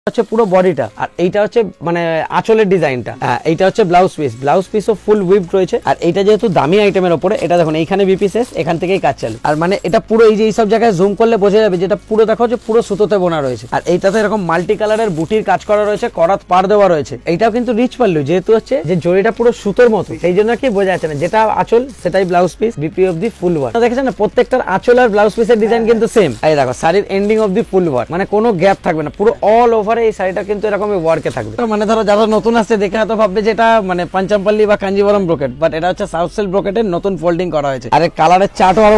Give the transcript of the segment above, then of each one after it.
হচ্ছে পুরো বডিটা, আর এইটা হচ্ছে মানে আঁচলের ডিজাইনটা। এইটা হচ্ছে ব্লাউজ পিসও ফুল উইভড রয়েছে। আর এইটা যেহেতু দামি আইটেমের উপরে, এটা দেখুন এইখানে বিপি শেষ, এখান থেকেই কাজ চালু। আর মানে এটা পুরো এই যে এইসব জায়গায় জুম করলে বোঝা যাবে যেটা পুরো দেখো যে পুরো সুতোতে বোনা রয়েছে। আর এইটাতে এরকম মাল্টি কালারের বুটির কাজ করা রয়েছে, করাত পার দেওয়া রয়েছে। এইটাও কিন্তু রিচ পাল্লু, যেহেতু হচ্ছে যে জড়িটা পুরো সুতোর মতো, সেই জন্য কি বোঝা যাচ্ছে না যেটা আঁচল সেটাই blouse piece, BP of the full work. দেখেছেন না প্রত্যেকটার আঁচল আর ব্লাউজ পিসের ডিজাইন কিন্তু সেম। এই দেখো শাড়ির ending of the full work, মানে কোনো গ্যাপ থাকবে না, পুরো অল ওভারে এই শাড়িটা কিন্তু এরকমই ওয়ার্কে থাকবে। মানে ধরো যারা নতুন আসছে দেখে হয়তো ভাববে যে এটা মানে পাঞ্চামপাল্লি বা কাঞ্জিবরম ব্রোকেট, বাট এটা হচ্ছে সাউথ সিল্ক ব্রোকেটের নতুন ফোল্ডিং করা হয়েছে। আর কালারের চার্টও আরো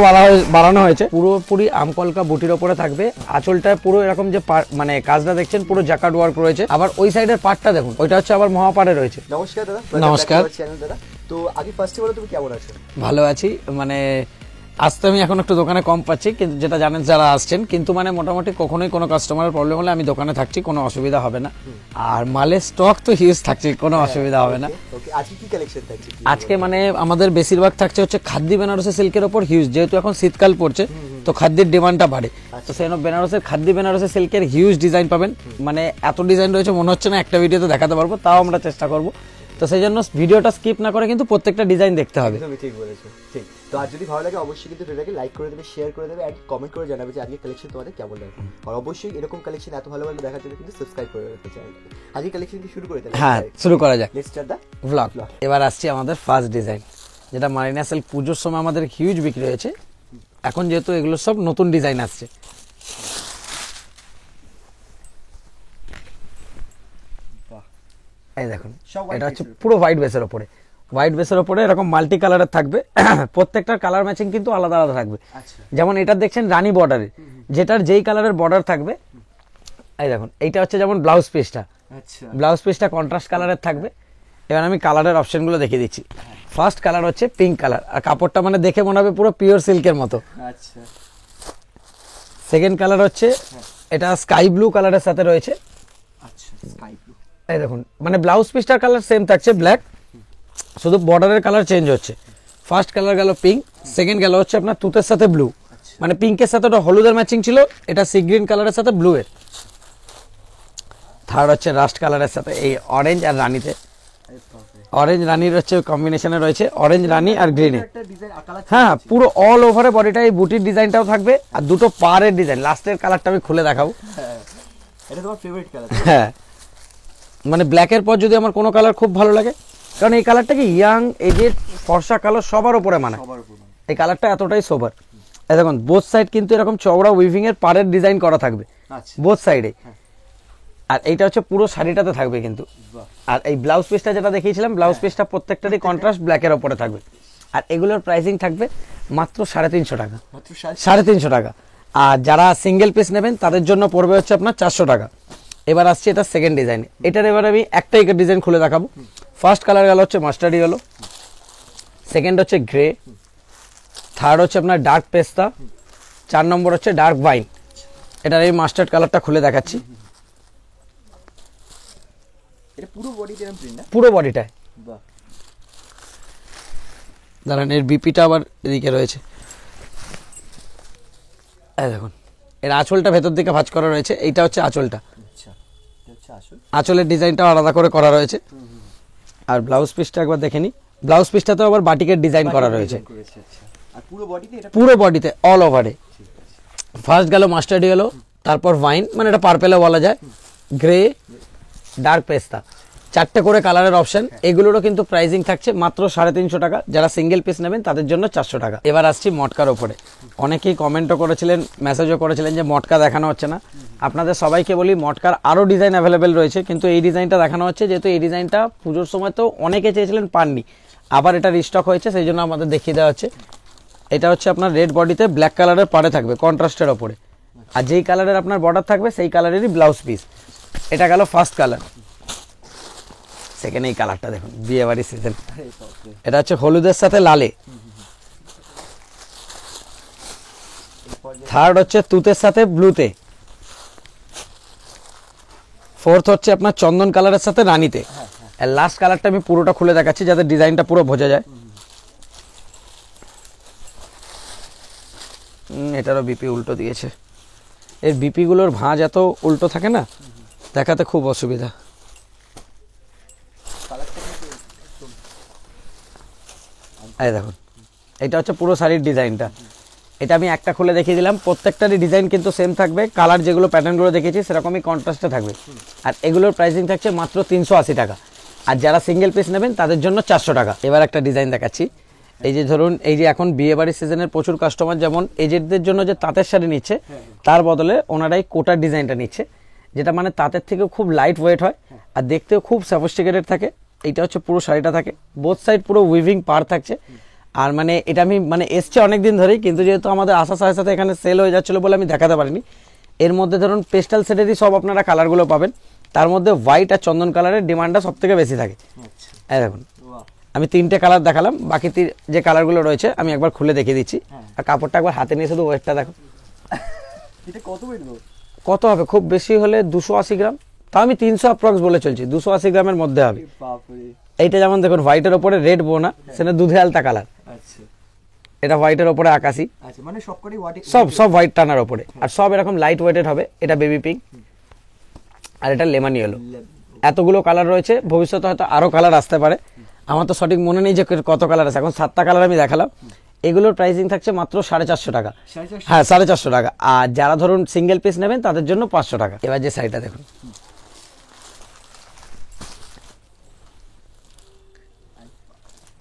বাড়ানো হয়েছে। পুরোপুরি আমকলকা বুটির উপরে থাকবে, আঁচলটা পুরো এরকম যে মানে কাজটা দেখছেন পুরো জাকার্ড ওয়ার্ক রয়েছে। আবার ওই সাইডের পার্টটা দেখুন, ওইটা হচ্ছে আবার মহাপাড়ে রয়েছে। নমস্কার দাদা। নমস্কার দাদা। তো আগে ফার্স্টে বলো তুমি কেমন আছো? ভালো আছি, মানে আসতে আমি এখন একটু দোকানে কম পাচ্ছি, কিন্তু যেটা জানেন যারা আসছেন, কিন্তু মানে মোটামুটি কখনোই কোনো কাস্টমারের প্রবলেম হলে আমি দোকানে থাকছি, কোনো অসুবিধা হবে না। আর মালের স্টক তো হিউজ থাকছে, কোনো অসুবিধা হবে না। আজকে কি কালেকশন থাকছে? আজকে মানে আমাদের বেশিরভাগ থাকছে হচ্ছে খাদ্য বেনারসি সিল্কের ওপর হিউজ, যেহেতু এখন শীতকাল পড়ছে তো খাদ্যের ডিমান্ডটা বাড়ে, তো সেই জন্য বেনারসের খাদ্য বেনারসি সিল্কের হিউজ ডিজাইন পাবেন। মানে এত ডিজাইন রয়েছে মনে হচ্ছে না একটা ভিডিওতে দেখাতে পারবো, তাও আমরা চেষ্টা করবো। তো সেই জন্য ভিডিওটা স্কিপ না করে কিন্তু প্রত্যেকটা ডিজাইন দেখতে হবে। তুমি ঠিক বলেছো, ঠিক। তো আর যদি ভালো লাগে অবশ্যই কিন্তু ভিডিওটাকে লাইক করে দেবে, শেয়ার করে দেবে, আর কমেন্ট করে জানাবে যে আজকে কালেকশন তোমাদের কেমন লাগে। আর অবশ্যই এরকম কালেকশন এত ভালো ভালো দেখার জন্য কিন্তু সাবস্ক্রাইব করে রাখতে চ্যানেলটা। আজকে কালেকশন কি শুরু করে দিলাম? হ্যাঁ, শুরু করা যাক। Let's start the blog. এবার আসছি আমাদের ফার্স্ট ডিজাইন, যেটা মারিনা সিল্ক পুজোর সময় আমাদের হিউজ বিক্রি হয়েছে। এখন যেহেতু এগুলো সব নতুন ডিজাইন আসছে, এই দেখুন এটা হচ্ছে পুরো হোয়াইট বেসের উপরে, হোয়াইট বেসের উপরে এরকম মাল্টি কালারের থাকবে। প্রত্যেকটার কালার ম্যাচিং কিন্তু আলাদা আলাদা থাকবে। যেমন এটা দেখছেন রানী বর্ডারে, যেটার যেই কালারের বর্ডার থাকবে। এই দেখুন এইটা হচ্ছে যেমন ব্লাউজ পিসটা, ব্লাউজ পিসটা কন্ট্রাস্ট কালারের থাকবে। এবার আমি কালারের অপশনগুলো দেখিয়ে দিচ্ছি। ফার্স্ট কালার হচ্ছে পিঙ্ক কালার, আর কাপড়টা মানে দেখে মনে হবে পুরো পিওর সিল্কের মতো। সেকেন্ড কালার হচ্ছে এটা স্কাই ব্লু কালারের সাথে রয়েছে। এই দেখুন মানে ব্লাউজ পিসটার কালার সেম থাকছে ব্ল্যাক, শুধু বর্ডারের কালার চেঞ্জ হচ্ছে। ফার্স্ট কালার গেল পিঙ্ক, সেকেন্ড গেল হচ্ছে আপনার তুতের সাথে ব্লু, মানে পিঙ্কের সাথে ওটা হলুদের ম্যাচিং ছিল, এটা সি গ্রিন কালারের সাথে ব্লু এর। থার্ড হচ্ছে রাস্ট কালারের সাথে এই অরেঞ্জ আর রানীতে, অরেঞ্জ রানীর হচ্ছে কম্বিনেশনে রয়েছে, অরেঞ্জ রানী আর গ্রিনে। হ্যাঁ, পুরো অল ওভারে বডিটা এই বুটির ডিজাইনটাও থাকবে, আর দুটো পাড়ের ডিজাইন। লাস্টের কালারটা আমি খুলে দেখাবো। এটা তোমার ফেভারিট কালার? হ্যাঁ, মানে ব্ল্যাকের পর যদি আমার কোনো কালার খুব ভালো লাগে, কারণ এই কালারটা কি ইয়াং এজেড ফর্সা কালার সবার উপরে মানে, এই কালারটা এতটাই সোবার। এই দেখুন বোথ সাইড কিন্তু এরকম চওড়া উইভিং এর পাড়ের ডিজাইন করা থাকবে বোথ সাইডে। আর এইটা হচ্ছে পুরো শাড়িটাতে থাকবে কিন্তু। আর এই ব্লাউজ পিসটা যেটা দেখিয়েছিলাম, ব্লাউজ পিসটা প্রত্যেকটারই কন্ট্রাস্ট ব্ল্যাকের ওপরে থাকবে। আর এগুলোর প্রাইসিং থাকবে মাত্র 350 টাকা, 350 টাকা। আর যারা সিঙ্গেল পিস নেবেন তাদের জন্য পড়বে হচ্ছে আপনার 400 টাকা। এবার আসছে এটা সেকেন্ড ডিজাইন, এটার এবার আমি একটাই ডিজাইন খুলে দেখাবো। ফার্স্ট কালার গেল হচ্ছে মাস্টার্ড ইয়েলো, সেকেন্ড হচ্ছে গ্রে, থার্ড হচ্ছে আপনার ডার্ক পেস্তা, 4 নম্বর হচ্ছে ডার্ক ওয়াইন। এটার এই মাস্টার্ড কালারটা খুলে দেখাচ্ছি। এটা পুরো বডিতে এরকম প্রিন্ট না? পুরো বডিটায়। বাহ, দাঁড়ান এর বিপিটা আবার এদিকে রয়েছে। এই দেখুন এর আঁচলটা ভেতর দিকে ভাঁজ করা রয়েছে, এইটা হচ্ছে আঁচলটা। আচ্ছা, এটা হচ্ছে আসল। আঁচলের ডিজাইনটাও আলাদা করে করা রয়েছে। আর ব্লাউজ পিসটা একবার দেখে নি, ব্লাউজ পিসটাতেও আবার বাটিকের ডিজাইন করা রয়েছে। আর পুরো বডিতে এটা? পুরো বডিতে অল ওভারে। ফার্স্ট গেল মাস্টার্ড ইয়েলো, তারপর ওয়াইন মানে এটা পার্পেলও বলা যায়, গ্রে, ডার্ক পেস্তা, 4টে করে কালারের অপশন। এগুলোরও কিন্তু প্রাইসিং থাকছে মাত্র 350 টাকা। যারা সিঙ্গেল পিস নেবেন তাদের জন্য 400 টাকা। এবার আসছি মটকার ওপরে। অনেকেই কমেন্টও করেছিলেন, মেসেজও করেছিলেন যে মটকা দেখানো হচ্ছে না। আপনাদের সবাইকে বলি মটকার আরও ডিজাইন অ্যাভেলেবেল রয়েছে, কিন্তু এই ডিজাইনটা দেখানো হচ্ছে যেহেতু এই ডিজাইনটা পুজোর সময় তো অনেকে চেয়েছিলেন পাননি, আবার এটা রিস্টক হয়েছে, সেই জন্য আমাদের দেখিয়ে দেওয়া হচ্ছে। এটা হচ্ছে আপনার রেড বডিতে ব্ল্যাক কালারের পাড়ে থাকবে কন্ট্রাস্টের ওপরে, আর যেই কালারের আপনার বর্ডার থাকবে সেই কালারেরই ব্লাউজ পিস। এটা গেল ফার্স্ট কালার। সেকেন্ড এই কালারটা দেখুন, বিয়ে বাড়ি সিজন, এটা হচ্ছে হলুদের সাথে লালে। থার্ড হচ্ছে তুতের সাথে ব্লুতে। ফোর্থ হচ্ছে আপনার চন্দন কালারের সাথে রানীতে। আর লাস্ট কালারটা আমি পুরোটা খুলে দেখাচ্ছি যাতে ডিজাইনটা পুরো বোঝা যায়। এটারও বিপি উল্টো দিয়েছে, এর বিপি গুলোর ভাঁজ এত উল্টো থাকে না, দেখাতে খুব অসুবিধা। কালারটা কিন্তু একদম এই দেখুন, এটা হচ্ছে পুরো শাড়ির ডিজাইনটা। এটা আমি একটা খুলে দেখিয়ে দিলাম, প্রত্যেকটারই ডিজাইন কিন্তু সেম থাকবে, কালার যেগুলো প্যাটার্নগুলো দেখেছি সেরকমই কন্ট্রাস্টে থাকবে। আর এগুলোর প্রাইসিং থাকছে মাত্র 380 টাকা। আর যারা সিঙ্গেল পিস নেবেন তাদের জন্য 400 টাকা। এবার একটা ডিজাইন দেখাচ্ছি। এই যে ধরুন, এই যে এখন বিয়ে বাড়ির সিজনের প্রচুর কাস্টমার যেমন এজেডদের জন্য যে তাঁতের শাড়ি নিচ্ছে, তার বদলে ওনারাই কোটার ডিজাইনটা নিচ্ছে, যেটা মানে তাঁতের থেকেও খুব লাইট ওয়েট হয় আর দেখতেও খুব সফিস্টিকেটেড থাকে। এইটা হচ্ছে পুরো শাড়িটা থাকে, বোথ সাইড পুরো উইভিং পার থাকছে। আর মানে এটা আমি মানে এসছে অনেকদিন ধরেই, কিন্তু যেহেতু আমাদের আসার সাথে সাথে এখানে সেল হয়ে যাচ্ছিলো বলে আমি দেখাতে পারিনি। এর মধ্যে ধরুন পেস্টাল সেটেরই সব আপনারা কালারগুলো পাবেন, তার মধ্যে হোয়াইট আর চন্দন কালারের ডিমান্ডটা সব থেকে বেশি থাকে। আচ্ছা, এই দেখুন, আমি 3টে কালার দেখালাম, বাকি যে কালারগুলো রয়েছে আমি একবার খুলে দেখিয়ে দিচ্ছি। আর কাপড়টা একবার হাতে নিয়ে শুধু ওয়েটটা দেখো। এটা কত ওয়েট গো? কত হবে, খুব বেশি হলে 280 গ্রাম, তাও আমি 300 অ্যাপ্রক্স বলে চলছি, 280 গ্রামের মধ্যে হবে। বাপরে, এইটা যেমন দেখুন হোয়াইটের ওপরে রেড বোনা, সেটা দুধে আলতা কালার। আচ্ছা এটা হোয়াইটের ওপরে আকাশি, আচ্ছা, মানে সবকটাই ওয়াট সব হোয়াইট টানার ওপরে, আর সব এরকম লাইট ওয়েটেড হবে। এটা বেবি পিঙ্ক আর এটা লেমন ইয়েলো। এতগুলো কালার রয়েছে, ভবিষ্যতে হয়তো আরো কালার আসতে পারে, আমার তো সঠিক মনে নেই যে কত কালার আছে। এখন 7টা কালার আমি দেখালাম। এগুলোর প্রাইসিং থাকছে মাত্র 450 টাকা। হ্যাঁ, 450 টাকা। আর যারা ধরুন সিঙ্গেল পিস নেবেন তাদের জন্য 500 টাকা। এবার যে শাড়িটা দেখুন,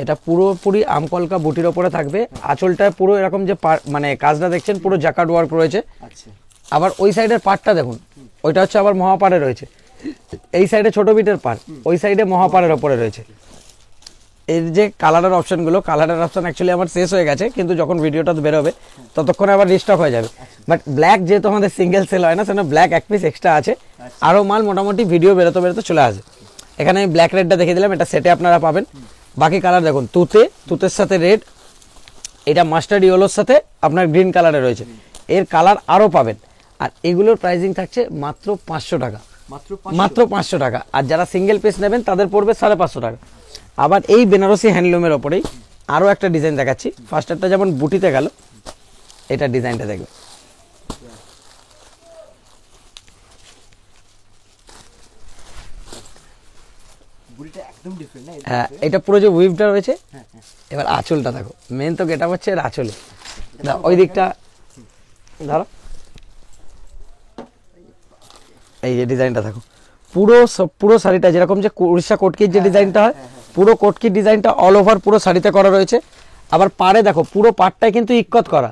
এটা পুরোপুরি আমকলকা বুটির ওপরে থাকবে। আঁচলটা পুরো এরকম যে মানে কাজটা দেখছেন পুরো জ্যাকার্ড ওয়ার্ক রয়েছে। আচ্ছা, আবার ওই সাইডের পার্টটা দেখুন, ওইটা হচ্ছে আবার মহাপাড়ে রয়েছে। এই সাইডে ছোট বিটের পাড়, ওই সাইডে মহাপাড়ের ওপরে রয়েছে। এর যে কালারের অপশনগুলো, কালারের অপশন অ্যাকচুয়ালি আমার শেষ হয়ে গেছে, কিন্তু যখন ভিডিওটা বেরোবে ততক্ষণে আবার রিস্টক হয়ে যাবে। বাট ব্ল্যাক যেহেতু আমাদের সিঙ্গেল সেল হয় না, সেজন্য ব্ল্যাক এক পিস এক্সট্রা আছে। আরও মাল মোটামুটি ভিডিও বেরোতে বেরোতে চলে আসে। এখানে আমি ব্ল্যাক রেডটা দেখে দিলাম, এটা সেটে আপনারা পাবেন। বাকি কালার দেখুন, তুতের সাথে রেড, এটা মাস্টার্ড ইয়েলোর সাথে আপনার গ্রিন কালারে রয়েছে। এর কালার আরও পাবেন। আর এগুলোর প্রাইসিং থাকছে মাত্র 500 টাকা, মাত্র 500 টাকা। আর যারা সিঙ্গেল পিস নেবেন তাদের পড়বে 550 টাকা। আবার এই বেনারসি হ্যান্ডলুমের ওপরেই আরও একটা ডিজাইন দেখাচ্ছি। ফার্স্টারটা যেমন বুটিতে গেল, এটা ডিজাইনটা দেখবে। বুড়িটা একদম ডিফারেন্ট না? হ্যাঁ, এটা পুরো যে উইভটা রয়েছে। এবার আঁচলটা দেখো, মেন তো গেটআপ হচ্ছে এর আঁচলে। ওই দিকটা ধরো, এই যে ডিজাইনটা দেখো, পুরো শাড়িটা যেরকম যে উড়িষ্যা কোটকির যে ডিজাইনটা হয়, পুরো কোটকির ডিজাইনটা অল ওভার পুরো শাড়িতে করা রয়েছে। আবার পাড়ে দেখো, পুরো পাড়টাই কিন্তু ইক্কত করা,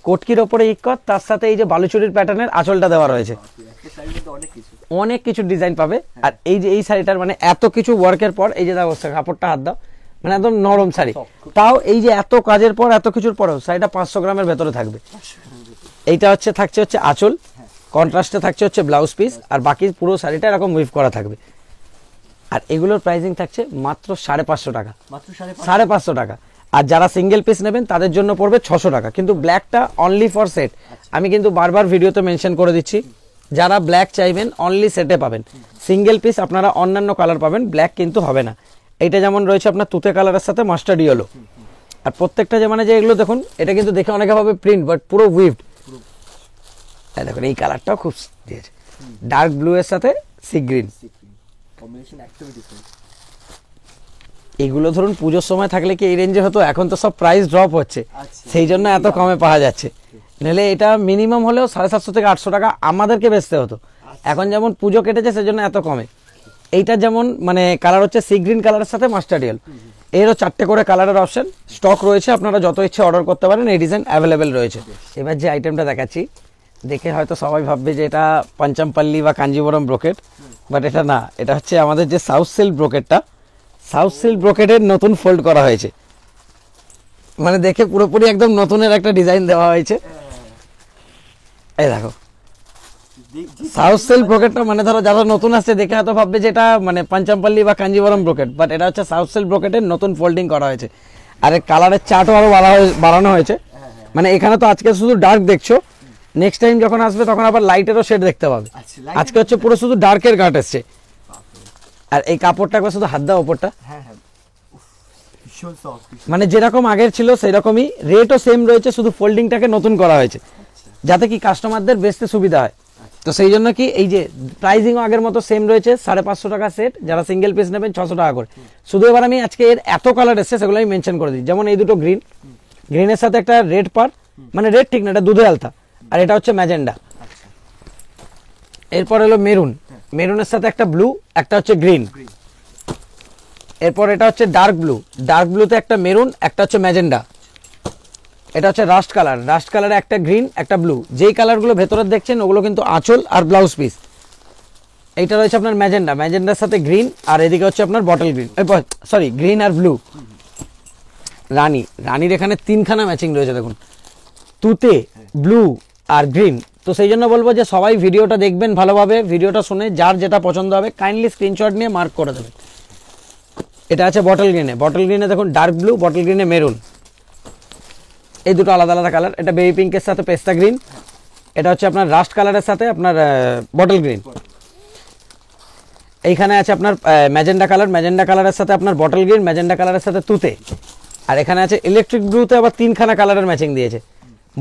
কোটকির ওপরে ইক্কত, তার সাথে এই যে বালুচুরির প্যাটার্নের আঁচলটা দেওয়া রয়েছে। অনেক কিছু ডিজাইন পাবে। আর এই যে এই শাড়িটার মানে এত কিছু ওয়ার্কের পর, এই যে দেখো কাপড়টা হাত দাও, মানে একদম নরম শাড়ি, তাও এই যে এত কাজের পর এত কিছুর পরেও শাড়িটা 500 গ্রামের ভেতরে থাকবে। এইটা থাকছে আঁচল, কন্ট্রাস্টে থাকছে হচ্ছে ব্লাউজ পিস, আর বাকি পুরো শাড়িটা এরকম উইভ করা থাকবে। আর এগুলোর প্রাইসিং থাকছে মাত্র 550 টাকা, 550 টাকা। আর যারা সিঙ্গেল পিস নেবেন তাদের জন্য পড়বে 600 টাকা। কিন্তু ব্ল্যাকটা অনলি ফর সেট, আমি কিন্তু বারবার ভিডিওতে মেনশন করে দিচ্ছি, যারা ব্ল্যাক চাইবেন অনলি সেটে পাবেন। সিঙ্গেল পিস আপনারা অন্যান্য কালার পাবেন, ব্ল্যাক কিন্তু হবে না। এইটা যেমন রয়েছে আপনার তুতে কালারের সাথে মাস্টার্ড ইয়েলো। আর প্রত্যেকটা যে মানে যে এগুলো দেখুন, এটা কিন্তু দেখে অনেকে ভাবে প্রিন্ট, বাট পুরো উইভড। দেখুন এই কালারটাও খুব দিয়েছে, ডার্ক ব্লু এর সাথে সি গ্রিন কম্বিনেশন একদমই ডিফারেন্ট। এগুলো ধরুন পুজোর সময় থাকলে কি এই রেঞ্জে হতো, এখন তো সব প্রাইস ড্রপ হচ্ছে, সেই জন্য এত কমে পাওয়া যাচ্ছে। নাহলে এটা মিনিমাম হলেও 750 থেকে 800 টাকা আমাদেরকে বেচতে হতো। এখন যেমন পুজো কেটেছে সেজন্য এত কমে। এইটা যেমন মানে কালার হচ্ছে সি গ্রিন কালারের সাথে মাস্টার্ড ইয়েলো, এরও 4টে করে কালারের অপশন স্টক রয়েছে, আপনারা যত ইচ্ছে অর্ডার করতে পারেন, এই ডিজাইন অ্যাভেলেবেল রয়েছে। এবার যে আইটেমটা দেখাচ্ছি, দেখে হয়তো সবাই ভাববে যে এটা পঞ্চমপল্লী বা কাঞ্জিবরম ব্রোকেট, বাট এটা না, এটা হচ্ছে আমাদের যে সাউথ সিল্ক ব্রোকেটটা, সাউথ সিল্ক ব্রোকেটের নতুন ফোল্ড করা হয়েছে। মানে দেখে পুরোপুরি একদম নতুনের একটা ডিজাইন দেওয়া হয়েছে। এই দেখো সাউথ সিল্ক ব্রোকেটটা, মানে ধরো যারা নতুন আসছে দেখে হয়তো ভাববে যে এটা মানে পঞ্চমপল্লী বা কাঞ্জিবরম ব্রোকেট, বাট এটা হচ্ছে সাউথ সিল্ক ব্রোকেটের নতুন ফোল্ডিং করা হয়েছে। আর এর কালারের চার্টও আরো বাড়ানো হয়েছে। মানে এখানে তো আজকে শুধু ডার্ক দেখছো, নেক্সট টাইম যখন আসবে তখন আবার লাইটেরও শেড দেখতে পাবে। আজকে হচ্ছে পুরো শুধু ডার্কের কাট এসছে। আর এই কাপড়টা একবার শুধু হাত দাও ওপরটা, মানে যেরকম আগের ছিল সেই রকমই, রেটও সেম রয়েছে, শুধু ফোল্ডিংটাকে নতুন করা হয়েছে যাতে কি কাস্টমারদের বেচতে সুবিধা হয়। তো সেই জন্য কি এই যে প্রাইসিংও আগের মতো সেম রয়েছে, 550 টাকা সেট, যারা সিঙ্গেল পিস নেবেন 600 টাকা করে। শুধু এবার আমি আজকে এর এত কালার এসছে সেগুলো আমি মেনশন করে দিই। যেমন এই দুটো গ্রিন, গ্রিনের সাথে একটা রেড পার, মানে রেড ঠিক না, এটা দুধে আলতা, আর এটা হচ্ছে ম্যাজেন্ডা। এরপর হলো মেরুন, মেরুনের সাথে একটা ব্লু, একটা হচ্ছে গ্রিন। এরপর এটা হচ্ছে ডার্ক ব্লু, ডার্ক ব্লুতে একটা মেরুন, একটা হচ্ছে ম্যাজেন্ডা। এটা হচ্ছে রাস্ট কালার, রাস্ট কালারে একটা গ্রিন, একটা ব্লু। যেই কালারগুলো ভেতরে দেখছেন ওগুলো কিন্তু আঁচল আর ব্লাউজ পিস। এইটা রয়েছে আপনার ম্যাজেন্ডা, ম্যাজেন্ডার সাথে গ্রিন, আর এদিকে হচ্ছে আপনার বটল গ্রিন, সরি গ্রিন আর ব্লু। রানী, রানীর এখানে 3খানা ম্যাচিং রয়েছে দেখুন, তুতে, ব্লু আর গ্রিন। তো সেই জন্য বলবো যে সবাই ভিডিওটা দেখবেন ভালোভাবে, ভিডিওটা শুনে যার যেটা পছন্দ হবে কাইন্ডলি স্ক্রিনশট নিয়ে মার্ক করে দেবেন। এটা আছে বটল গ্রিনে, বটল গ্রিনে দেখুন ডার্ক ব্লু, বটল গ্রিনে মেরুন, এই দুটো আলাদা আলাদা কালার। এটা বেবি পিঙ্কের সাথে পেস্তা গ্রিন, এটা হচ্ছে আপনার রাস্ট কালারের সাথে আপনার বটল গ্রিন। এইখানে আছে আপনার ম্যাজেন্ডা কালার, ম্যাজেন্ডা কালারের সাথে আপনার বটল গ্রিন, ম্যাজেন্ডা কালারের সাথে তুতে। আর এখানে আছে ইলেকট্রিক ব্লুতে আবার 3খানা কালারের ম্যাচিং দিয়েছে,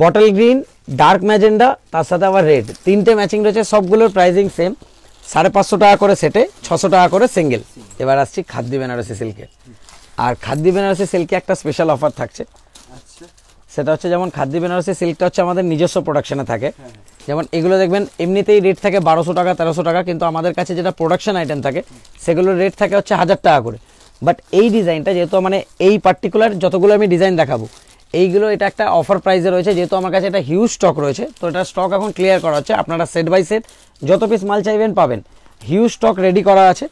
বটল গ্রিন, ডার্ক ম্যাজেন্ডা, তার সাথে আবার রেড, 3টে ম্যাচিং রয়েছে। সবগুলোর প্রাইসিং সেম, 550 টাকা করে সেটে, 600 টাকা করে সিঙ্গেল। এবার আসছি খাদ্দি বেনারসি সিল্কে। আর খাদ্দি বেনারসি সিল্কে একটা স্পেশাল অফার থাকছে, সেটা হচ্ছে যেমন খাদ্দি বেনারসি সিল্কটা হচ্ছে আমাদের নিজস্ব প্রোডাকশনে থাকে। যেমন এগুলো দেখবেন এমনিতেই রেট থাকে 1200 টাকা 1300 টাকা, কিন্তু আমাদের কাছে যেটা প্রোডাকশন আইটেম থাকে সেগুলোর রেট থাকে হচ্ছে 1000 টাকা করে। বাট এই ডিজাইনটা যেহেতু মানে এই পার্টিকুলার যতগুলো আমি ডিজাইন দেখাবো এইগুলো এটা একটা অফার প্রাইসে রয়েছে, যেহেতু আমার কাছে একটা হিউজ স্টক রয়েছে। তো এটা স্টক এখন ক্লিয়ার করা হচ্ছে, আপনারা সেট বাই সেট যত পিস মাল চাইবেন পাবেন, হিউজ স্টক রেডি করা আছে।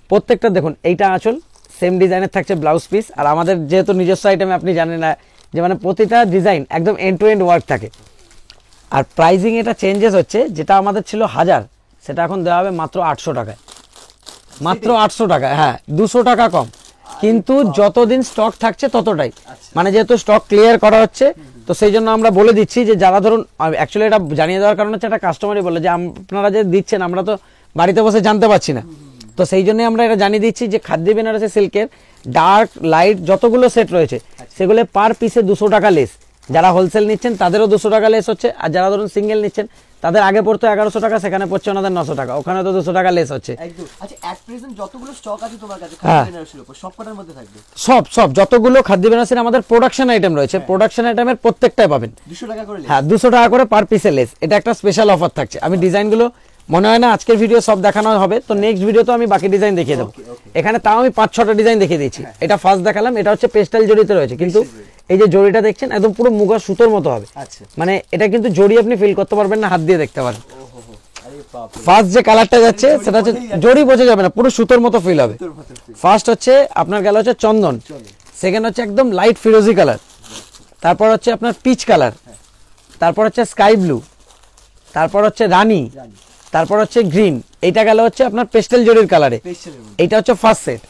প্রত্যেকটা দেখুন, এইটা আঁচল সেম ডিজাইনের থাকছে ব্লাউজ পিস। আর আমাদের যেহেতু নিজস্ব আইটেমে আপনি জানেন না যে মানে প্রতিটা ডিজাইন একদম এন্ড টু এন্ড ওয়ার্ক থাকে। আর প্রাইজিং এটা চেঞ্জেস হচ্ছে, যেটা আমাদের ছিল 1000 সেটা এখন দেওয়া হবে মাত্র 800 টাকায়, মাত্র 800 টাকা, হ্যাঁ 200 টাকা কম। কিন্তু যতদিন স্টক থাকছে ততটাই, মানে যেহেতু স্টক ক্লিয়ার করা হচ্ছে তো সেই জন্য আমরা বলে দিচ্ছি যে যারা ধরুন, অ্যাকচুয়ালি এটা জানিয়ে দেওয়ার কারণ হচ্ছে একটা কাস্টমারই বলে যে আপনারা যে দিচ্ছেন আমরা তো বাড়িতে বসে জানতে পারছি না। তো সেই জন্য আমরা এটা জানিয়ে দিচ্ছি যে খাদ্দি বেনারসি সিল্কের ডার্ক লাইট যতগুলো সেট রয়েছে সেগুলো পার পিসে 200 টাকা লেস। যারা হোলসেল নিচ্ছেন তাদেরও 200 টাকা লেস হচ্ছে, আর যারা ধরুন সিঙ্গেল নিচ্ছেন তাদের আগে পড়তো 1100 টাকা, সেখানে পড়ছে ওনাদের 900 টাকা, ওখানে তো 200 টাকা লেস হচ্ছে। একদম। আচ্ছা, এট প্রেজেন্ট যতগুলো স্টক আছে তোমার কাছে খাদ্য বেনারসির উপর সব কটার মধ্যে থাকবে? সব যতগুলো খাদ্য বেনারসির আমাদের প্রোডাকশন আইটেম রয়েছে, প্রোডাকশন আইটেমের প্রত্যেকটাই পাবেন 200 টাকা করে। হ্যাঁ 200 টাকা করে পার পিসে লেস। এটা একটা স্পেশাল অফার থাকছে। আমি ডিজাইনগুলো মনে হয় না আজকের ভিডিও সব দেখানো হবে, তো নেক্সট ভিডিও তো আমি বাকি ডিজাইন দেখিয়ে দেবো। এখানে তাও আমি 5-6টা ডিজাইন দেখিয়ে দিচ্ছি। এটা ফার্স্ট দেখালাম, এটা হচ্ছে পেস্টাল জড়িতে রয়েছে, কিন্তু এই যে জড়িটা দেখছেন একদম পুরো মুগা সুতোর মতো হবে। মানে এটা কিন্তু জড়ি আপনি ফিল করতে পারবেন না, হাত দিয়ে দেখতে পারেন। ফার্স্ট যে কালারটা যাচ্ছে সেটা হচ্ছে জড়ি বোঝা যাবে না, পুরো সুতোর মতো ফিল হবে। ফার্স্ট হচ্ছে আপনার গেল হচ্ছে চন্দন, সেকেন্ড হচ্ছে একদম লাইট ফিরোজি কালার, তারপর হচ্ছে আপনার পিচ কালার, তারপর হচ্ছে স্কাই ব্লু, তারপর হচ্ছে রানী, তারপর হচ্ছে গ্রিন। এইটা গেল হচ্ছে আপনার পেস্টেল জরির কালারে। এইটা হচ্ছে ফার্স্ট সেট।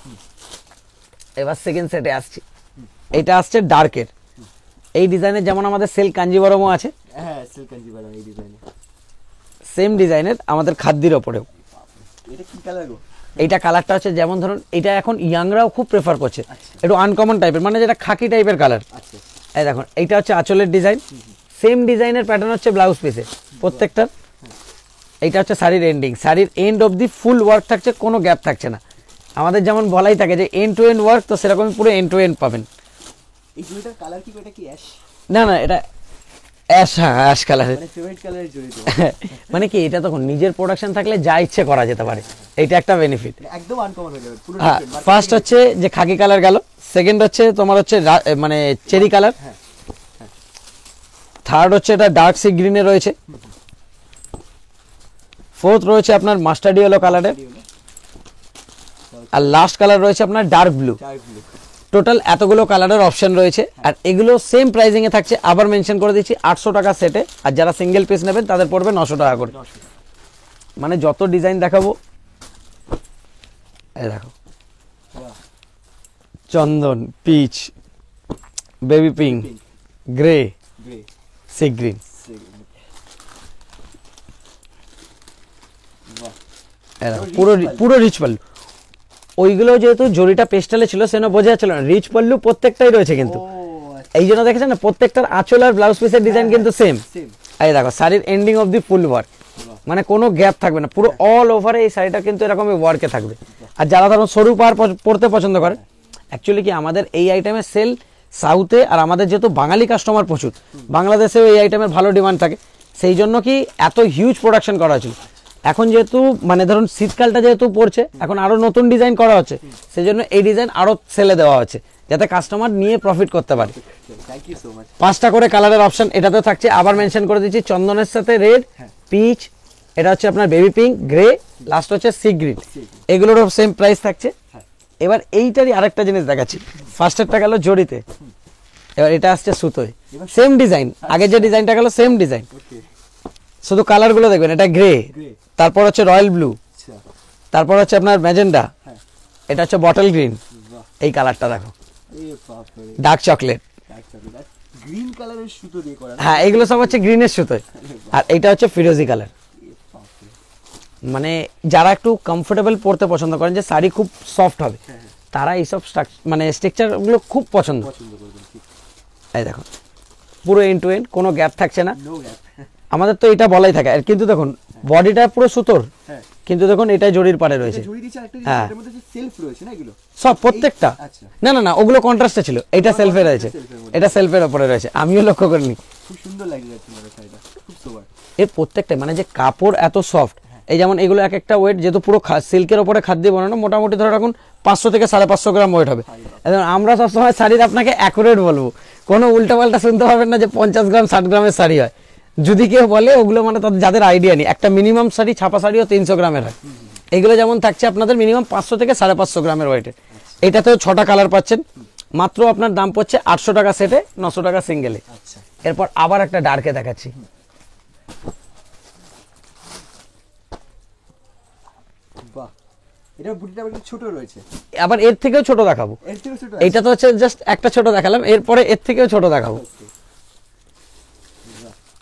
এবার সেকেন্ড সেটে আসছি, এইটা আসছে ডার্কের। এই ডিজাইনের যেমন আমাদের সিল্ক কাঞ্জিবরমও আছে, হ্যাঁ সিল্ক কাঞ্জিবরম এই ডিজাইনে, সেম ডিজাইনের আমাদের খাদ্যির ওপরেও। এটা কি কালার গো? এইটা কালারটা হচ্ছে যেমন ধরুন এটা এখন ইয়াংরাও খুব প্রেফার করছে, একটু আনকমন টাইপের, মানে যেটা খাকি টাইপের কালার। এই দেখুন এইটা হচ্ছে আঁচলের ডিজাইন, সেম ডিজাইনের প্যাটার্ন হচ্ছে ব্লাউজ পিসে প্রত্যেকটার। এইটা হচ্ছে শাড়ির এন্ডিং, শাড়ির end of the full work থাকছে, কোনো গ্যাপ থাকছে না। আমাদের যেমন বলাই থাকে যে এন্ড টু এন্ড ওয়ার্ক, তো সেরকমই পুরো এন্ড টু এন্ড পাবেন। এই জুড়িটার কালার কি? এটা কি অ্যাশ? না না, এটা অ্যাশ, হ্যাঁ অ্যাশ কালারের। মানে ফেভারিট কালারের জুড়ি তো। মানে কি এটা তখন নিজের প্রোডাকশন থাকলে যা ইচ্ছে করা যেতে পারে, এইটা একটা বেনিফিট। একদম আনকমন হয়ে যাবে পুরো। হ্যাঁ, ফার্স্ট হচ্ছে যে খাকি কালার গেল, সেকেন্ড হচ্ছে তোমার হচ্ছে মানে চেরি কালার, থার্ড হচ্ছে এটা ডার্ক সি গ্রিনে রয়েছে, ফোর্থ রয়েছে আপনার মাস্টার্ড ইয়েলো কালারের, আর লাস্ট কালার রয়েছে আপনার ডার্ক ব্লু। টোটাল এতগুলো কালারের অপশন রয়েছে, আর এগুলো সেম প্রাইসিং এ থাকছে। আবার মেনশন করে দিচ্ছি 800 টাকা সেটে, আর যারা সিঙ্গেল পিস নেবেন তাদের পড়বে 900 টাকা করে। মানে যত ডিজাইন দেখাবো, এই দেখো চন্দন, peach, baby pink, grey, sea green, পুরো পুরো রিচ পাল্লু। ওইগুলো যেহেতু জরিটা পেস্টালে ছিল সেজন্য বোঝা যাচ্ছিল না, রিচ পাল্লু প্রত্যেকটাই রয়েছে কিন্তু। এই জন্য দেখেছেন না প্রত্যেকটার আঁচল আর ব্লাউজ পিসের ডিজাইন কিন্তু সেম। এই দেখো শাড়ির ending of the full work, মানে কোনো গ্যাপ থাকবে না, পুরো অল ওভারে এই শাড়িটা কিন্তু এরকমই ওয়ার্কে থাকবে। আর যারা ধরুন সরু পাড় পড়তে পছন্দ করে, অ্যাকচুয়ালি কি আমাদের এই আইটেমের সেল সাউথে, আর আমাদের যেহেতু বাঙালি কাস্টমার প্রচুর, বাংলাদেশেও এই আইটেমের ভালো ডিমান্ড থাকে, সেই জন্য কি এত হিউজ প্রোডাকশন করা হয়েছিল। এখন যেহেতু মানে ধরুন শীতকালটা যেহেতু পড়ছে, এখন আরো নতুন ডিজাইন করা হচ্ছে, সেই জন্য এই ডিজাইন আরো সেলে দেওয়া হচ্ছে যাতে কাস্টমার নিয়ে প্রফিট করতে পারে। Thank you so much. 5টা করে কালারের অপশন এটাতে থাকছে, আবার মেনশন করে দিচ্ছি, চন্দনের সাথে রেড, পিচ, এটা হচ্ছে আপনার বেবি পিঙ্ক, গ্রে, লাস্ট হচ্ছে সি গ্রিন, এগুলোরও সেম প্রাইস থাকছে। এবার এইটারই আরেকটা জিনিস দেখাচ্ছি, ফার্স্টেরটা গেল জড়িতে, এবার এটা আসছে সুতোয়, সেম ডিজাইন, আগে যে ডিজাইনটা গেল সেম ডিজাইন, শুধু কালার গুলো দেখবেন, এটা গ্রে, তারপর হচ্ছে রয়্যাল ব্লু, তারপর হচ্ছে আপনার ম্যাজেন্ডা, এটা হচ্ছে বটল গ্রিন, এই কালারটা দেখো ডার্ক চকলেট, গ্রিন কালারের সুতো দিয়ে করা। হ্যাঁ এগুলো সব হচ্ছে গ্রিনের সুতোয়, আর এইটা হচ্ছে ফিরোজি কালার। মানে যারা একটু কমফোর্টেবল পড়তে পছন্দ করেন, যে শাড়ি খুব সফট হবে, তারা এইসব মানে স্ট্রাকচার গুলো খুব পছন্দ। এই দেখো পুরো এন্ড টু এন্ড, কোনো গ্যাপ থাকছে না, আমাদের তো এটা বলাই থাকে। আর কিন্তু দেখুন বডিটা পুরো সুতোর, কিন্তু দেখুন এটা জরির পাড়ে রয়েছে, হ্যাঁ সব প্রত্যেকটা, না না না ওগুলো কন্ট্রাস্টে ছিল, এটা সেলফে রয়েছে, এটা সেলফের ওপরে রয়েছে, আমিও লক্ষ্য করিনি। খুব সুন্দর লাগে শাড়িটা, খুব সোবার। এর প্রত্যেকটা মানে যে কাপড় এত সফট, এই যেমন এগুলো এক একটা ওয়েট, যেহেতু পুরো সিল্কের ওপরে খাদ্য বানানো, মোটামুটি ধরে রাখুন 500 থেকে 550 গ্রাম ওয়েট হবে। আমরা সবসময় শাড়ির আপনাকে অ্যাকুরেট বলবো, কোনো উল্টাপাল্টা শুনতে পারবেন না যে 50 গ্রাম 60 গ্রামের শাড়ি হয়। যদি কেউ বলে ওগুলো মানে তাদের যাদের আইডিয়া নেই, একটা মিনিমাম শাড়ি ছাপা শাড়িও 300 গ্রামের হয়। এগুলো যেমন থাকছে আপনাদের মিনিমাম 500 থেকে 550 গ্রামের ওয়েটের। এটাতেও 6টা কালার পাচ্ছেন, মাত্র আপনার দাম পড়ছে 800 টাকা সেটে, 900 টাকা সিঙ্গেলে। এরপর আবার একটা ডার্কে দেখাচ্ছি, এটা বুটিটা একটু ছোট রয়েছে, আবার এর থেকেও ছোট দেখাবো। এইটা তো হচ্ছে জাস্ট একটা ছোট দেখালাম, এরপরে এর থেকেও ছোট দেখাবো।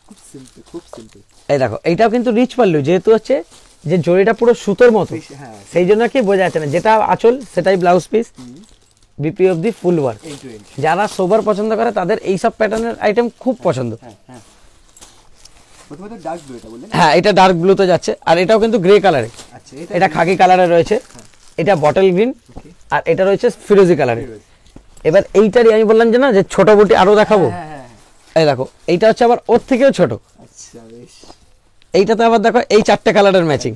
খুব সিম্পল, খুব সিম্পল। এই দেখো এইটাও কিন্তু রিচ পাল্লু, যেহেতু হচ্ছে যে জড়িটা পুরো সুতোর মতো, সেই জন্য কি বোঝা যাচ্ছে না, যেটা আঁচল সেটাই blouse piece, BP of the full work. যারা সোবার পছন্দ করে তাদের এইসব প্যাটার্নের আইটেম খুব পছন্দ। হ্যাঁ এটা ডার্ক ব্লুতে যাচ্ছে, আর এটাও কিন্তু গ্রে কালারে, এটা খাকি কালারে রয়েছে, এটা বটল গ্রিন, আর এটা রয়েছে ফিরোজি কালারে। এবার এইটারই আমি বললাম যে না যে ছোট বুটি আরো দেখাবো, এই দেখো এইটা হচ্ছে আবার ওর থেকেও ছোট। এইটাতে আবার দেখো এই 4টে কালারের ম্যাচিং।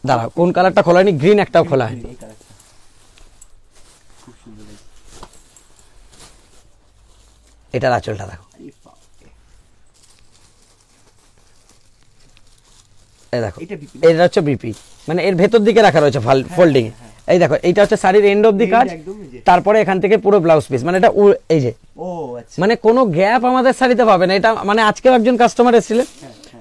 দাঁড়াও কোন কালারটা খোলা হয়নি, গ্রিন একটাও খোলা হয়নি। এটার আঁচলটা দেখো, এই দেখো এটা হচ্ছে বিপি, মানে এর ভেতর দিকে রাখা রয়েছে ফোল্ডিং এ। এই দেখো এইটা হচ্ছে শাড়ির এন্ড অফ দি কাজ, তারপরে এখান থেকে পুরো ব্লাউজ পিস, মানে এটা এই যে মানে কোনো গ্যাপ আমাদের শাড়িতে পাবে না। এটা মানে আজকেও একজন কাস্টমার এসেছিলেন,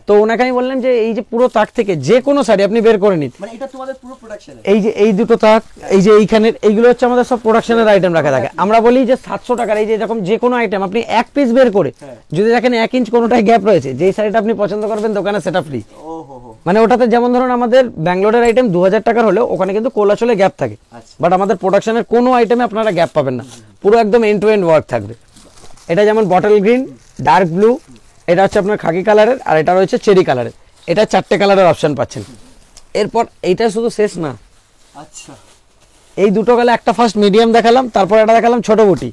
তো ওনাকে আমি বললাম যে এই যে পুরো তাক থেকে যে কোনো শাড়ি আপনি বের করে নিন, মানে এটা তোমাদের পুরো প্রোডাকশন, এই যে এই দুটো তাক, এই যে এইখানের, এইগুলো হচ্ছে আমাদের সব প্রোডাকশনের আইটেম রাখা থাকে। আমরা বলি যে 700 টাকার এই যে এরকম যে কোনো আইটেম আপনি এক পিস বের করে যদি দেখেন 1 ইঞ্চ কোনোটাই গ্যাপ রয়েছে, যেই শাড়িটা আপনি পছন্দ করবেন দোকানে সেটা ফ্রি। মানে ওটাতে যেমন ধরুন আমাদের ব্যাঙ্গালোরের আইটেম 2000 টাকার হলেও ওখানে কিন্তু কোলাচলে গ্যাপ থাকে, বাট আমাদের প্রোডাকশনের কোনো আইটেমে আপনারা গ্যাপ পাবেন না, পুরো একদম এন্ড টু এন্ড ওয়ার্ক থাকবে। এটা যেমন বটল গ্রিন, ডার্ক ব্লু, এটা হচ্ছে আপনার খাকি কালারের, আর এটা রয়েছে চেরি কালারের। এটা 4টে কালারের অপশন পাচ্ছেন। এরপর এইটা শুধু শেষ না, আচ্ছা এই দুটো গেলে একটা ফার্স্ট মিডিয়াম দেখালাম, তারপর এটা দেখালাম ছোট বুটি,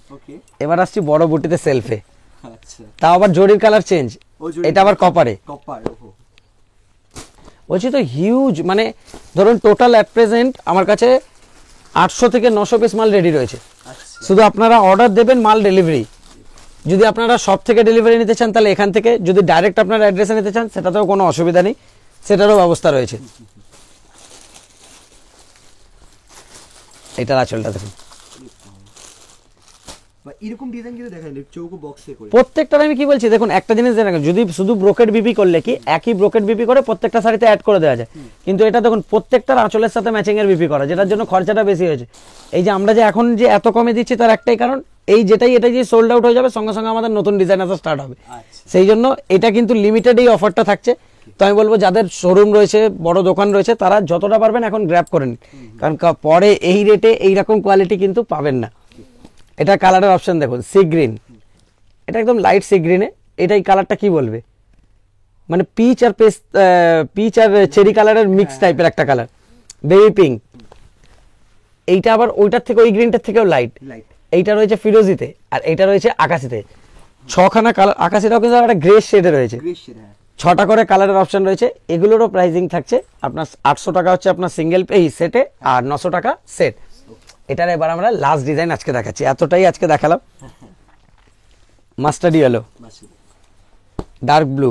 এবার আসছি বড় বুটিতে সেলফে। তাও আবার জরির কালার চেঞ্জ, এটা আবার কপারে। বলছি তো হিউজ, মানে ধরুন টোটাল অ্যাট প্রেজেন্ট আমার কাছে 800 থেকে 900 পিস মাল রেডি রয়েছে। শুধু আপনারা অর্ডার দেবেন, মাল ডেলিভারি। যদি আপনারা সব থেকে ডেলিভারি নিতে চান তাহলে এখান থেকে, যদি ডাইরেক্ট আপনার অ্যাড্রেসে নিতে চান সেটাতেও কোনো অসুবিধা নেই, সেটারও ব্যবস্থা রয়েছে। এটার আঁচলটা দেখুন, এরকম ডিজাইন কিন্তু দেখাই চৌকো বক্সে করে প্রত্যেকটার। আমি কি বলছি দেখুন একটা জিনিস দেখেন, যদি শুধু ব্রোকেট বিপি করলে কি একই ব্রোকেট বিপি করে প্রত্যেকটা শাড়িতে অ্যাড করে দেওয়া যায়, কিন্তু এটা দেখুন প্রত্যেকটার আঁচলের সাথে ম্যাচিং এর বিপি করা, যেটার জন্য খরচাটা বেশি হয়েছে। এই যে আমরা যে এখন যে এত কমে দিচ্ছি তার একটাই কারণ, এই এটাই যে সোল্ড আউট হয়ে যাবে সঙ্গে সঙ্গে আমাদের নতুন ডিজাইন আসা স্টার্ট হবে, সেই জন্য এটা কিন্তু লিমিটেড এই অফারটা থাকছে। তো আমি বলবো যাদের শোরুম রয়েছে, বড় দোকান রয়েছে, তারা যতটা পারবেন এখন গ্র্যাব করে নিন, কারণ পরে এই রেটে এইরকম কোয়ালিটি কিন্তু পাবেন না। এটা কালারের অপশন দেখুন, সি গ্রিন, এটা একদম লাইট সি গ্রিনে। এটা এই কালারটা কি বলবে, মানে পিচ আর পিচ আর চেরি কালারের মিক্স টাইপের একটা কালার, বেবি পিঙ্ক। এইটা আবার ওইটার থেকে ওই গ্রিনটার থেকেও লাইট। এইটা রয়েছে ফিরোজিতে, আর এইটা রয়েছে আকাশিতে। 6খানা কালার, আকাশিটাও কিন্তু একটা গ্রে শেডে রয়েছে। 6টা করে কালারের অপশন রয়েছে। এগুলোরও প্রাইসিং থাকছে আপনার 800 টাকা হচ্ছে আপনার সিঙ্গেল এই সেটে, আর 900 টাকা সেট। এটার এবার আমরা লাস্ট ডিজাইন আজকে দেখাচ্ছি, এতটাই আজকে দেখালাম। Mustard yellow, dark blue,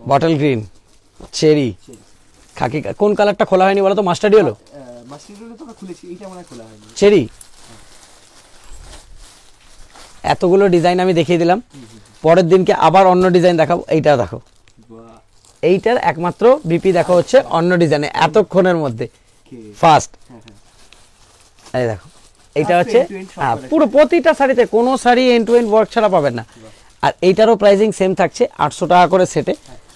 bottle green, cherry, খাকি। কোন কালারটা খোলা হয়নি বলো তো? Mustard yellow, cherry. এতগুলো ডিজাইন আমি দেখিয়ে দিলাম, পরের দিনকে আবার অন্য ডিজাইন দেখাবো। এইটা দেখো, এইটার একমাত্র বিপি দেখো হচ্ছে অন্য ডিজাইনে এতক্ষণের মধ্যে ফার্স্ট। এই দেখো, এইটা হচ্ছে পুরো প্রতিটা শাড়িতে, কোনো sari end to end work ছাড়া পাবেন না। আর এইটারও প্রাইসিং সেম থাকছে 800 টাকা করে সেটে,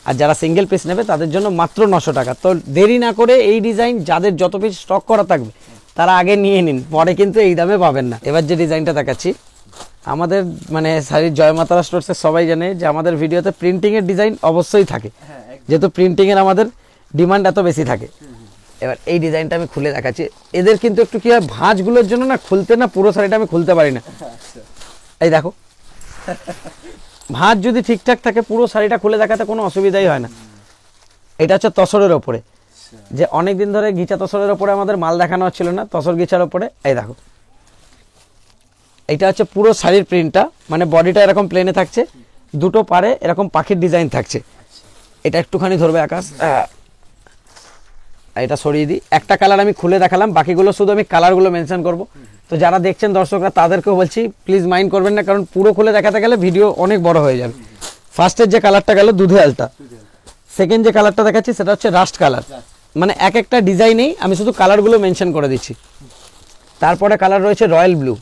আর যারা সিঙ্গেল পিস নেবে তাদের জন্য মাত্র 900 টাকা। তো দেরি না করে এই ডিজাইন যাদের যত পিস স্টক করা থাকবে তারা আগে নিয়ে নিন, পরে কিন্তু এই দামে পাবেন না। এবার যে ডিজাইনটা দেখাচ্ছি, আমাদের মানে শাড়ির জয়মাতারা স্টোরসের সবাই জানে যে আমাদের ভিডিওতে প্রিন্টিং এর ডিজাইন অবশ্যই থাকে, যেহেতু প্রিন্টিং এর আমাদের ডিমান্ড এত বেশি থাকে। এবার এই ডিজাইনটা আমি খুলে দেখাচ্ছি। এদের কিন্তু একটু কি হয়, ভাঁজগুলোর জন্য না খুলতে না পুরো শাড়িটা আমি খুলতে পারি না। এই দেখো, ভাঁজ যদি ঠিকঠাক থাকে পুরো শাড়িটা খুলে দেখাতে কোনো অসুবিধাই হয় না। এটা হচ্ছে তসরের ওপরে, যে অনেকদিন ধরে গিচা তসরের ওপরে আমাদের মাল দেখানো হচ্ছিল না, তসর গিচার ওপরে। এই দেখো, এটা হচ্ছে পুরো শাড়ির প্রিন্টটা, মানে বডিটা এরকম প্লেনে থাকছে, দুটো পারে এরকম পাখির ডিজাইন থাকছে। এটা একটুখানি ধরবে আকাশ, এটা সরিয়ে দিই। একটা কালার আমি খুলে দেখালাম, বাকিগুলো শুধু আমি কালারগুলো মেনশন করব। তো যারা দেখছেন দর্শকরা তাদেরকেও বলছি প্লিজ মাইন্ড করবেন না, কারণ পুরো খুলে দেখাতে গেলে ভিডিও অনেক বড় হয়ে যাবে। ফার্স্টের যে কালারটা গেল দুধে আলতা, সেকেন্ড যে কালারটা দেখাচ্ছি সেটা হচ্ছে রাস্ট কালার। মানে এক একটা ডিজাইনেই আমি শুধু কালারগুলো মেনশন করে দিচ্ছি। তারপরে কালার রয়েছে রয়্যাল ব্লু,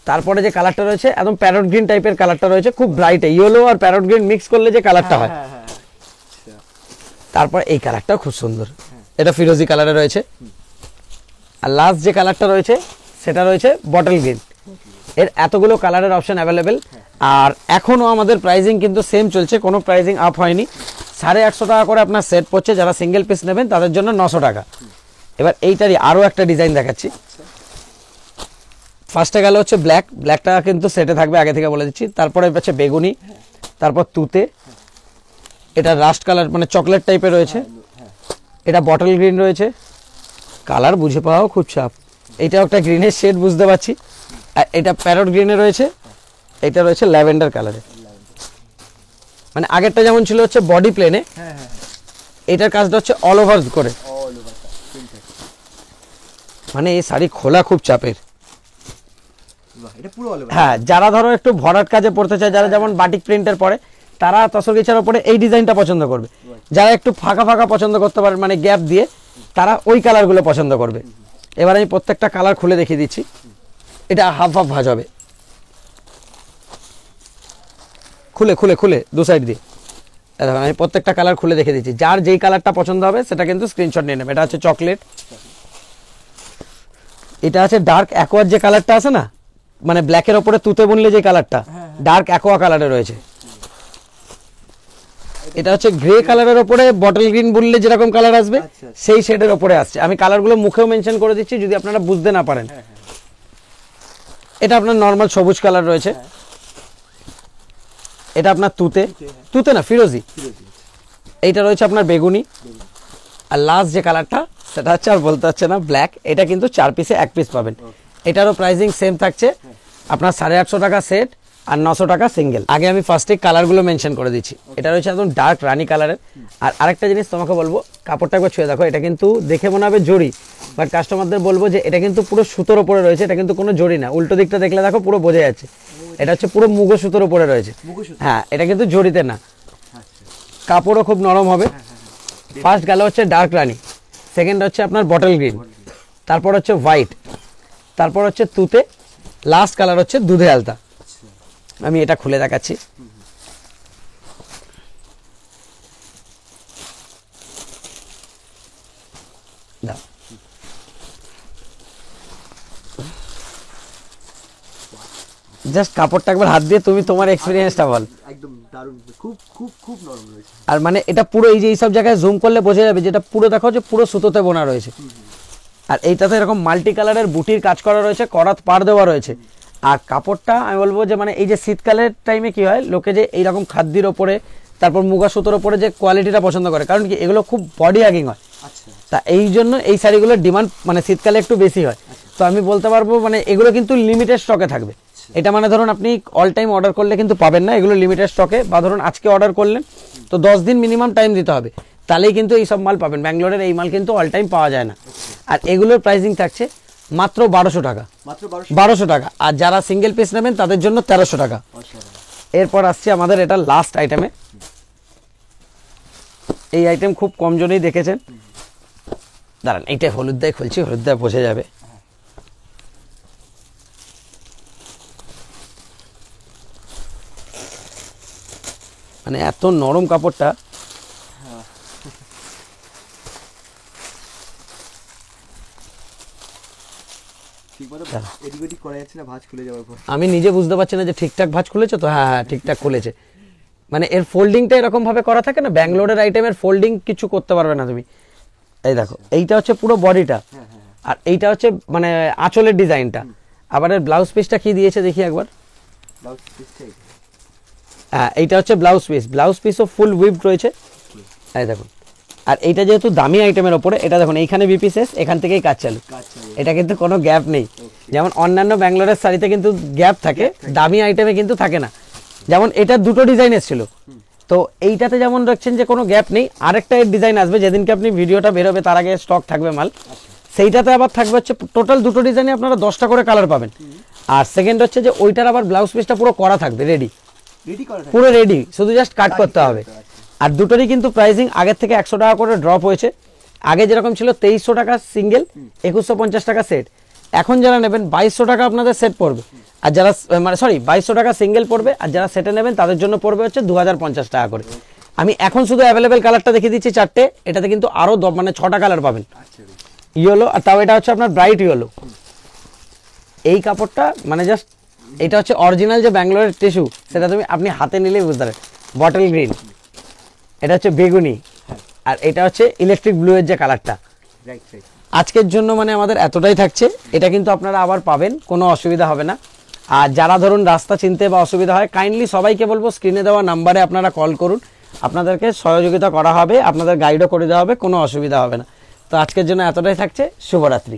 তারপরে যে কালারটা রয়েছে একদম প্যারট গ্রিন টাইপের কালারটা রয়েছে, খুব ব্রাইট, ইয়েলো আর প্যারট গ্রিন মিক্স করলে যে কালারটা হয়। তারপর এই কালারটাও খুব সুন্দর, এটা ফিরোজি কালারে রয়েছে। আর লাস্ট যে কালারটা রয়েছে সেটা রয়েছে বটল গ্রিন। এর এতগুলো কালারের অপশন অ্যাভেলেবেল, আর এখনও আমাদের প্রাইজিং কিন্তু সেম চলছে, কোনো প্রাইজিং আপ হয়নি। 850 টাকা করে আপনার সেট পড়ছে, যারা সিঙ্গেল পিস নেবেন তাদের জন্য 900 টাকা। এবার এইটারই আরও একটা ডিজাইন দেখাচ্ছি। ফার্স্টে গেল হচ্ছে ব্ল্যাক, ব্ল্যাকটা কিন্তু সেটে থাকবে আগে থেকে বলে দিচ্ছি। তারপরে হচ্ছে বেগুনি, তারপর তুতে, এটা রাস্ট কালার মানে চকলেট টাইপের রয়েছে, এটা বটল গ্রিন রয়েছে, কালার বুঝে পাওয়াও খুব চাপ। এইটাও একটা গ্রিনের শেড বুঝতে পারছি। আর এটা প্যারট গ্রিনে রয়েছে, এটা রয়েছে ল্যাভেন্ডার কালারে। মানে আগেরটা যেমন ছিল হচ্ছে বডি প্লেনে, এটার কাজটা হচ্ছে অল ওভার করে। মানে এই শাড়ি খোলা খুব চাপের। হ্যাঁ, যারা ধরো একটু ভরাট কাজে পড়তে চায়, যারা যেমন বাটিক প্রিন্টের পরে, তারা তসর গিচার উপরে এই ডিজাইনটা পছন্দ করবে। যারা একটু ফাঁকা ফাঁকা পছন্দ করতে পারে, মানে গ্যাপ দিয়ে, তারা ওই কালারগুলো পছন্দ করবে। এবার আমি প্রত্যেকটা কালার খুলে দেখিয়ে দিচ্ছি। এটা হাফ হাফ ভাঁজ হবে, খুলে খুলে খুলে দু সাইড দিয়ে। দেখুন আমি প্রত্যেকটা কালার খুলে দেখে দিচ্ছি, যার যেই কালারটা পছন্দ হবে সেটা কিন্তু স্ক্রিনশট নিয়ে নেবে। এটা হচ্ছে চকলেট, এটা আছে ডার্ক অ্যাকোয়ার যে কালারটা আছে না, মানে ব্ল্যাকের ওপরে তুতে বুনলে যে কালারটা, ডার্ক অ্যাকোয়া কালারে রয়েছে। এটা হচ্ছে গ্রে কালারের ওপরে বটল গ্রিন বুনলে যেরকম কালার আসবে সেই শেডের ওপরে আসছে। আমি কালারগুলো মুখেও মেনশন করে দিচ্ছি যদি আপনারা বুঝতে না পারেন। এটা আপনার নর্মাল সবুজ কালার রয়েছে, এটা আপনার তুতে, তুতে না ফিরোজি, এইটা রয়েছে আপনার বেগুনি, আর লাস্ট যে কালারটা সেটা হচ্ছে আর বলতে হচ্ছে না ব্ল্যাক। এটা কিন্তু 4 পিসে 1 পিস পাবেন। এটারও প্রাইসিং সেম থাকছে আপনার 850 টাকা সেট আর 900 টাকা সিঙ্গেল। আগে আমি ফার্স্টে কালারগুলো মেনশন করে দিচ্ছি। এটা রয়েছে একদম ডার্ক রানী কালারের। আর আরেকটা জিনিস তোমাকে বলবো, কাপড়টা একবার ছুঁয়ে দেখো, এটা কিন্তু দেখে মনে হবে জড়ি, বাট কাস্টমারদের বলবো যে এটা কিন্তু পুরো সুতোর উপরে রয়েছে, এটা কিন্তু কোনো জড়ি না। উল্টো দিকটা দেখলে দেখো পুরো বোঝা যাচ্ছে এটা হচ্ছে পুরো মুগো সুতোর উপরে রয়েছে। হ্যাঁ, এটা কিন্তু জড়িতে না, কাপড়ও খুব নরম হবে। ফার্স্ট গেল হচ্ছে ডার্ক রানী, সেকেন্ড হচ্ছে আপনার বটল গ্রিন, তারপর হচ্ছে হোয়াইট, তারপর হচ্ছে তুতে, লাস্ট কালার হচ্ছে দুধে আলতা। আমি এটা খুলে দেখাচ্ছি। জাস্ট কাপড়টা একবার হাত দিয়ে তুমি তোমার এক্সপিরিয়েন্সটা বল। দারুণ, খুব খুব খুব নরম রয়েছে। আর মানে এটা পুরো এই যে এইসব জায়গায় জুম করলে বোঝা যাবে যেটা পুরো দেখো যে পুরো সুতোতে বোনা রয়েছে। আর এইটাতে এরকম মাল্টি কালারের বুটির কাজ করা রয়েছে, করাত পাড় দেওয়া রয়েছে। আর কাপড়টা আমি বলবো যে মানে এই যে শীতকালের টাইমে কি হয়, লোকে যে এইরকম খাদ্যির ওপরে তারপর মুগা সুতোর ওপরে যে কোয়ালিটিটা পছন্দ করে, কারণ কি এগুলো খুব বডি হ্যাগিং হয়। আচ্ছা, তা এই জন্য এই শাড়িগুলোর ডিমান্ড মানে শীতকালে একটু বেশি হয়। তো আমি বলতে পারবো মানে এগুলো কিন্তু লিমিটেড স্টকে থাকবে। এটা মানে ধরুন আপনি অল টাইম অর্ডার করলে কিন্তু পাবেন না, এগুলো লিমিটেড স্টকে। বা ধরুন আজকে অর্ডার করলেন তো 10 দিন মিনিমাম টাইম দিতে হবে, তাহলেই কিন্তু এই সব মাল পাবেন। ব্যাঙ্গালোরের এই মাল কিন্তু অল টাইম পাওয়া যায় না। আর এগুলোর প্রাইসিং থাকছে মাত্র 1200 টাকা, মাত্র 1200 টাকা। আর যারা সিঙ্গেল পিস নেবেন তাদের জন্য 1300 টাকা। এরপর আসছে আমাদের এটা লাস্ট আইটেমে। এই আইটেম খুব কম জনেই দেখেছেন। দাঁড়ান এইটা হলুদ দায় খুলছি, হলুদ দায় বসে যাবে। মানে এত নরম কাপড়টা, এদিক ওদিক করা যাচ্ছে না ভাঁজ খুলে যাওয়ার পর। আমি নিজে বুঝতে পারছি না যে ঠিকঠাক ভাঁজ খুলেছে তো। হ্যাঁ হ্যাঁ ঠিকঠাক খুলেছে। মানে এর ফোল্ডিংটা এরকম ভাবে করা থাকে না, ব্যাঙ্গালোরের আইটেমের ফোল্ডিং কিছু করতে পারবে না তুমি। এই দেখো এইটা হচ্ছে পুরো বডিটা, আর এইটা হচ্ছে মানে আঁচলের ডিজাইনটা। আবার এর ব্লাউজ পিসটা কি দিয়েছে দেখি একবার। ব্লাউজ পিসটাই, হ্যাঁ এইটা হচ্ছে ব্লাউজ পিস। ব্লাউজ পিসও ফুল উইভ রয়েছে। এই দেখুন। আর এইটা যেহেতু দামি আইটেমের ওপরে, এটা দেখুন এইখানে বিপি শেষ, এখান থেকেই কাজ চালু। এটা কিন্তু কোনো গ্যাপ নেই। যেমন অন্যান্য ব্যাঙ্গালোরের শাড়িতে কিন্তু গ্যাপ থাকে, দামি আইটেমে কিন্তু থাকে না। যেমন এটা দুটো ডিজাইন এসেছিল, তো এইটাতে যেমন দেখছেন যে কোনো গ্যাপ নেই। আরেকটা এর ডিজাইন আসবে যেদিনকে আপনি ভিডিওটা বেরোবে তার আগে স্টক থাকবে মাল, সেইটাতে আবার থাকবে হচ্ছে টোটাল দুটো ডিজাইনে আপনারা 10টা করে কালার পাবেন। আর সেকেন্ড হচ্ছে যে ওইটার আবার ব্লাউজ পিসটা পুরো করা থাকবে, রেডি, পুরো রেডি, শুধু জাস্ট কাট করতে হবে। আর দুটোরই কিন্তু প্রাইসিং আগের থেকে 100 টাকা করে ড্রপ হয়েছে। আগে যেরকম ছিল 2300 টাকা সিঙ্গেল, 2150 টাকা সেট, এখন যারা নেবেন 2200 টাকা আপনাদের সেট পড়বে। আর যারা মানে 2200 টাকা সিঙ্গেল পড়বে, আর যারা সেটে নেবেন তাদের জন্য পড়বে হচ্ছে 2050 টাকা করে। আমি এখন শুধু অ্যাভেলেবেল কালারটা দেখিয়ে দিচ্ছি 4টে, এটাতে কিন্তু আরও মানে 6টা কালার পাবেন। ইয়েলো, আর তাও এটা হচ্ছে আপনার ব্রাইট ইয়েলো। এই কাপড়টা মানে জাস্ট, এটা হচ্ছে অরিজিনাল যে ব্যাঙ্গালোরের টিস্যু, সেটা তুমি আপনি হাতে নিলেই বুঝতে পারবেন। বটল গ্রিন, এটা হচ্ছে বেগুনি, আর এটা হচ্ছে ইলেকট্রিক ব্লু এর যে কালারটা। আজকের জন্য মানে আমাদের এতটাই থাকছে। এটা কিন্তু আপনারা আবার পাবেন, কোনো অসুবিধা হবে না। আর যারা ধরুন রাস্তা চিনতে বা অসুবিধা হয়, কাইন্ডলি সবাইকে বলবো স্ক্রিনে দেওয়া নাম্বারে আপনারা কল করুন, আপনাদেরকে সহযোগিতা করা হবে, আপনাদের গাইডও করে দেওয়া হবে, কোনো অসুবিধা হবে না। তো আজকের জন্য এতটাই থাকছে। শুভরাত্রি।